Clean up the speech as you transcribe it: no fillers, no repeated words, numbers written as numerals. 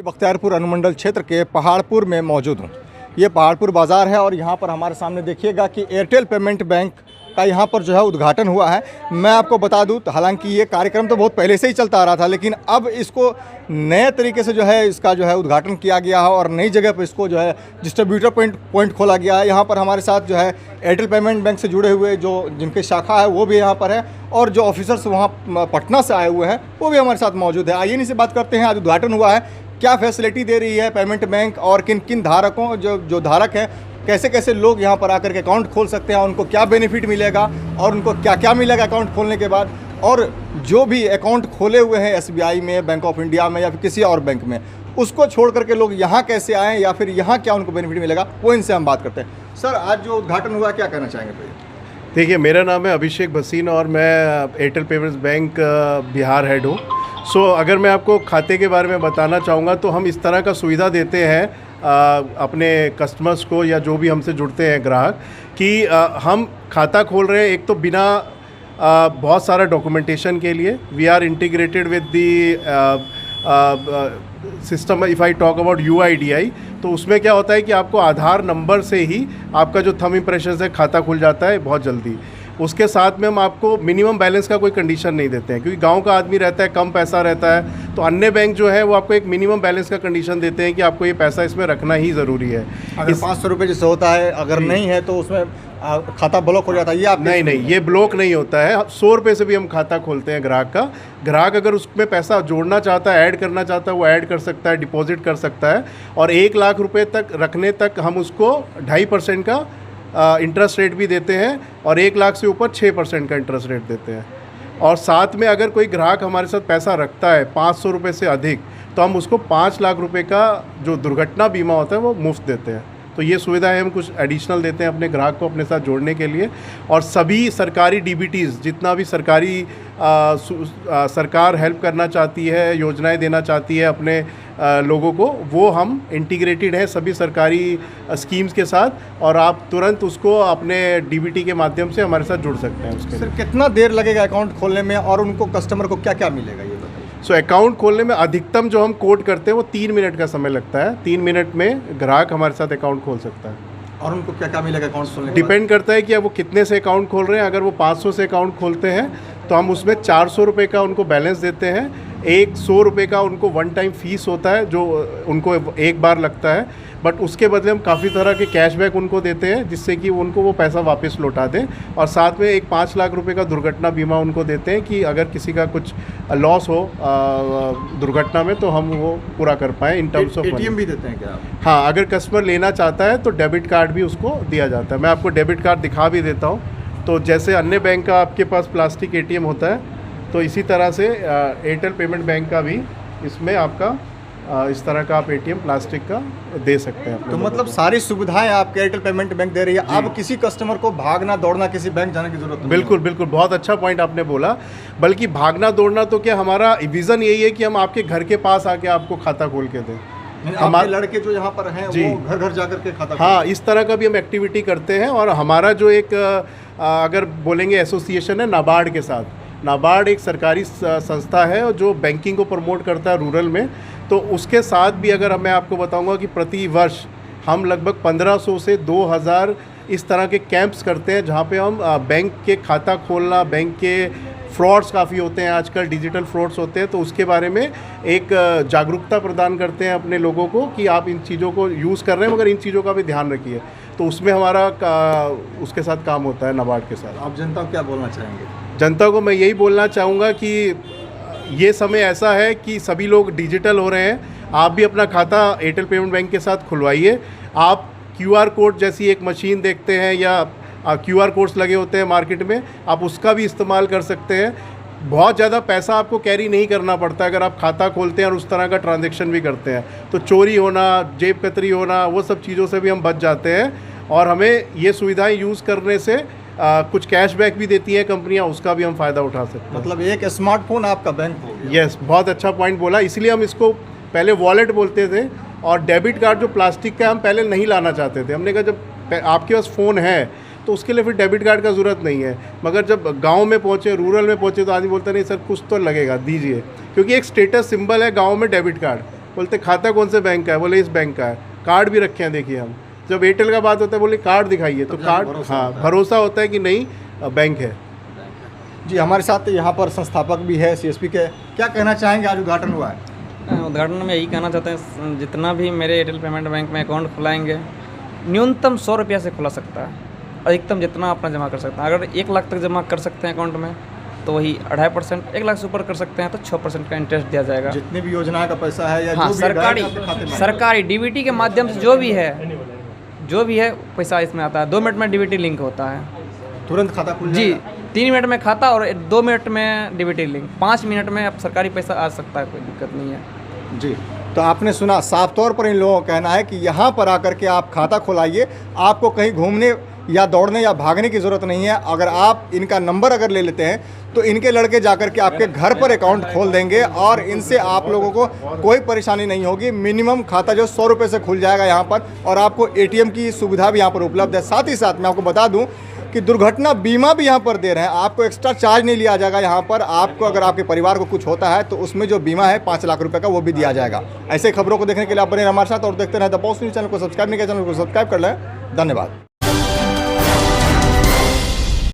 बख्तियारपुर अनुमंडल क्षेत्र के पहाड़पुर में मौजूद हूँ। ये पहाड़पुर बाज़ार है और यहाँ पर हमारे सामने देखिएगा कि एयरटेल पेमेंट बैंक का यहाँ पर जो है उद्घाटन हुआ है। मैं आपको बता दूँ, हालांकि ये कार्यक्रम तो बहुत पहले से ही चलता आ रहा था, लेकिन अब इसको नए तरीके से जो है इसका जो है उद्घाटन किया गया है और नई जगह पर इसको जो है डिस्ट्रीब्यूटर पॉइंट खोला गया है। यहाँ पर हमारे साथ जो है एयरटेल पेमेंट बैंक से जुड़े हुए जो जिनकी शाखा है वो भी यहाँ पर है और जो ऑफिसर्स वहाँ पटना से आए हुए हैं वो भी हमारे साथ मौजूद है। आइए इनसे बात करते हैं। आज उद्घाटन हुआ है, क्या फैसिलिटी दे रही है पेमेंट बैंक और किन किन धारकों जो धारक हैं, कैसे कैसे लोग यहाँ पर आकर के अकाउंट खोल सकते हैं, उनको क्या बेनिफिट मिलेगा और उनको क्या क्या मिलेगा अकाउंट खोलने के बाद, और जो भी अकाउंट खोले हुए हैं एसबीआई में, बैंक ऑफ इंडिया में या फिर किसी और बैंक में, उसको छोड़ करके लोग यहाँ कैसे आएँ या फिर यहाँ क्या उनको बेनिफिट मिलेगा, वो इनसे हम बात करते हैं। सर, आज जो उद्घाटन हुआ क्या कहना चाहेंगे भैया? देखिए, मेरा नाम है अभिषेक भसीन और मैं Airtel payments bank Bihar head हूँ। अगर मैं आपको खाते के बारे में बताना चाहूँगा तो हम इस तरह का सुविधा देते हैं अपने कस्टमर्स को या जो भी हमसे जुड़ते हैं ग्राहक कि हम खाता खोल रहे हैं। एक तो बिना बहुत सारा डॉक्यूमेंटेशन के लिए we are integrated with the system. If I talk about UIDAI, तो उसमें क्या होता है कि आपको आधार नंबर से ही आपका जो थंब इम्प्रेशन से खाता खुल जाता है बहुत जल्दी। उसके साथ में हम आपको मिनिमम बैलेंस का कोई कंडीशन नहीं देते हैं, क्योंकि गांव का आदमी रहता है, कम पैसा रहता है, तो अन्य बैंक जो है वो आपको एक मिनिमम बैलेंस का कंडीशन देते हैं कि आपको ये पैसा इसमें रखना ही ज़रूरी है। अगर 500 रुपये जैसे होता है, अगर नहीं है तो उसमें खाता ब्लॉक हो जाता है। ये आप नहीं, ये ब्लॉक नहीं होता है। 100 रुपये से भी हम खाता खोलते हैं ग्राहक का। ग्राहक अगर उसमें पैसा जोड़ना चाहता है, ऐड करना चाहता है, वो ऐड कर सकता है, डिपॉजिट कर सकता है। और 1 लाख रुपये तक रखने तक हम उसको 2.5% का इंटरेस्ट रेट भी देते हैं और 1 लाख से ऊपर 6% का इंटरेस्ट रेट देते हैं। और साथ में अगर कोई ग्राहक हमारे साथ पैसा रखता है 500 रुपये से अधिक, तो हम उसको 5 लाख रुपए का जो दुर्घटना बीमा होता है वो मुफ्त देते हैं। तो ये सुविधाएं हम कुछ एडिशनल देते हैं अपने ग्राहक को अपने साथ जोड़ने के लिए। और सभी सरकारी DBTs, जितना भी सरकारी सरकार हेल्प करना चाहती है, योजनाएं देना चाहती है अपने लोगों को, वो हम इंटीग्रेटेड है सभी सरकारी स्कीम्स के साथ, और आप तुरंत उसको अपने DBT के माध्यम से हमारे साथ जुड़ सकते हैं। उसके सर, कितना देर लगेगा अकाउंट खोलने में और उनको कस्टमर को क्या क्या मिलेगा ये बताइए? अकाउंट खोलने में अधिकतम जो हम कोड करते हैं वो 3 मिनट का समय लगता है। 3 मिनट में ग्राहक हमारे साथ अकाउंट खोल सकता है। और उनको क्या क्या मिलेगा अकाउंट खोलने? डिपेंड करता है कि वो कितने से अकाउंट खोल रहे हैं। अगर वो 500 से अकाउंट खोलते हैं तो हम उसमें 400 रुपये का उनको बैलेंस देते हैं। 100 रुपये का उनको वन टाइम फीस होता है जो उनको एक बार लगता है, बट उसके बदले हम काफ़ी तरह के कैशबैक उनको देते हैं जिससे कि उनको वो पैसा वापस लौटा दें। और साथ में एक 5 लाख रुपए का दुर्घटना बीमा उनको देते हैं कि अगर किसी का कुछ लॉस हो दुर्घटना में तो हम वो पूरा कर पाएँ इन टर्म्स ऑफ। ATM भी देते हैं क्या आप? हाँ, अगर कस्टमर लेना चाहता है तो डेबिट कार्ड भी उसको दिया जाता है। मैं आपको डेबिट कार्ड दिखा भी देता हूँ। तो जैसे अन्य बैंक का आपके पास प्लास्टिक ATM होता है, तो इसी तरह से एयरटेल पेमेंट बैंक का भी इसमें आपका इस तरह का आप ATM प्लास्टिक का दे सकते हैं। तो मतलब सारी सुविधाएं आपके एयरटेल पेमेंट बैंक दे रही है। अब किसी कस्टमर को भागना दौड़ना किसी बैंक जाने की जरूरत नहीं? बिल्कुल, बहुत अच्छा पॉइंट आपने बोला। बल्कि भागना दौड़ना तो क्या, हमारा विज़न यही है कि हम आपके घर के पास आके आपको खाता खोल के दें। हमारे लड़के जो यहाँ पर हैं वो घर घर जाकर के खाता, हाँ, इस तरह का भी हम एक्टिविटी करते हैं। और हमारा जो एक अगर बोलेंगे एसोसिएशन है नाबार्ड के साथ। नाबार्ड एक सरकारी संस्था है और जो बैंकिंग को प्रमोट करता है रूरल में। तो उसके साथ भी अगर मैं आपको बताऊंगा कि प्रति वर्ष हम लगभग 1500 से 2000 इस तरह के कैंप्स करते हैं जहाँ पे हम बैंक के खाता खोलना, बैंक के फ्रॉड्स काफ़ी होते हैं आजकल, डिजिटल फ्रॉड्स होते हैं, तो उसके बारे में एक जागरूकता प्रदान करते हैं अपने लोगों को कि आप इन चीज़ों को यूज़ कर रहे हैं मगर इन चीज़ों का भी ध्यान रखिए। तो उसमें हमारा उसके साथ काम होता है नाबार्ड के साथ। आप जनता को क्या बोलना चाहेंगे? जनता को मैं यही बोलना चाहूँगा कि ये समय ऐसा है कि सभी लोग डिजिटल हो रहे हैं। आप भी अपना खाता एयरटेल पेमेंट बैंक के साथ खुलवाइए। आप QR कोड जैसी एक मशीन देखते हैं या QR कोड्स लगे होते हैं मार्केट में, आप उसका भी इस्तेमाल कर सकते हैं। बहुत ज़्यादा पैसा आपको कैरी नहीं करना पड़ता अगर आप खाता खोलते हैं और उस तरह का ट्रांजैक्शन भी करते हैं। तो चोरी होना, जेब कतरी होना, वो सब चीज़ों से भी हम बच जाते हैं। और हमें ये सुविधाएं यूज़ करने से कुछ कैशबैक भी देती हैं कंपनियां, उसका भी हम फ़ायदा उठा सकते हैं। मतलब एक स्मार्टफोन आपका बैंक हो गया। यस, बहुत अच्छा पॉइंट बोला। इसलिए हम इसको पहले वॉलेट बोलते थे और डेबिट कार्ड जो प्लास्टिक का हम पहले नहीं लाना चाहते थे। हमने कहा जब आपके पास फ़ोन है तो उसके लिए फिर डेबिट कार्ड का ज़रूरत नहीं है। मगर जब गांव में पहुँचे, रूरल में पहुँचे, तो आदमी बोलता नहीं सर कुछ तो लगेगा, दीजिए, क्योंकि एक स्टेटस सिंबल है गांव में डेबिट कार्ड। बोलते खाता कौन से बैंक का है, बोले इस बैंक का है, कार्ड भी रखे हैं देखिए हम। जब एयरटेल का बात होता है बोले कार्ड दिखाइए, तो कार्ड, हाँ भरोसा होता है कि नहीं बैंक है। जी, हमारे साथ यहाँ पर संस्थापक भी है CSP के, क्या कहना चाहेंगे, आज उद्घाटन हुआ है? उदाहरण में यही कहना चाहते हैं, जितना भी मेरे एयरटेल पेमेंट बैंक में अकाउंट खुलाएंगे, न्यूनतम 100 रुपया से खुला सकता है, अधिकतम जितना अपना जमा कर सकता है। अगर 1 लाख तक जमा कर सकते हैं अकाउंट में तो वही 2.5%, 1 लाख से ऊपर कर सकते हैं तो 6% का इंटरेस्ट दिया जाएगा। जितनी भी योजना का पैसा है या हाँ, जो भी आपके खाते में सरकारी DBT के माध्यम से जो भी है पैसा इसमें आता है। 2 मिनट में DBT लिंक होता है, तुरंत खाता खुल जी। जाएगा। 3 मिनट में खाता और 2 मिनट में DBT लिंक, 5 मिनट में अब सरकारी पैसा आ सकता है, कोई दिक्कत नहीं है जी। तो आपने सुना, साफ तौर पर इन लोगों का कहना है कि यहाँ पर आकर के आप खाता खुलाइए, आपको कहीं घूमने या दौड़ने या भागने की ज़रूरत नहीं है। अगर आप इनका नंबर अगर ले लेते हैं तो इनके लड़के जाकर के आपके घर पर अकाउंट खोल देंगे और इनसे आप लोगों को कोई परेशानी नहीं होगी। मिनिमम खाता जो 100 रुपये से खुल जाएगा यहाँ पर, और आपको ATM की सुविधा भी यहाँ पर उपलब्ध है। साथ ही साथ मैं आपको बता दूँ कि दुर्घटना बीमा भी यहाँ पर दे रहे हैं, आपको एक्स्ट्रा चार्ज नहीं लिया जाएगा यहाँ पर। आपको अगर आपके परिवार को कुछ होता है तो उसमें जो बीमा है 5 लाख रुपए का, वो भी दिया जाएगा। ऐसे खबरों को देखने के लिए आप बने हमारे साथ और देखते रहें द बॉस न्यूज़ चैनल को। सब्सक्राइब नहीं किया चैनल को सब्सक्राइब कर लें। धन्यवाद।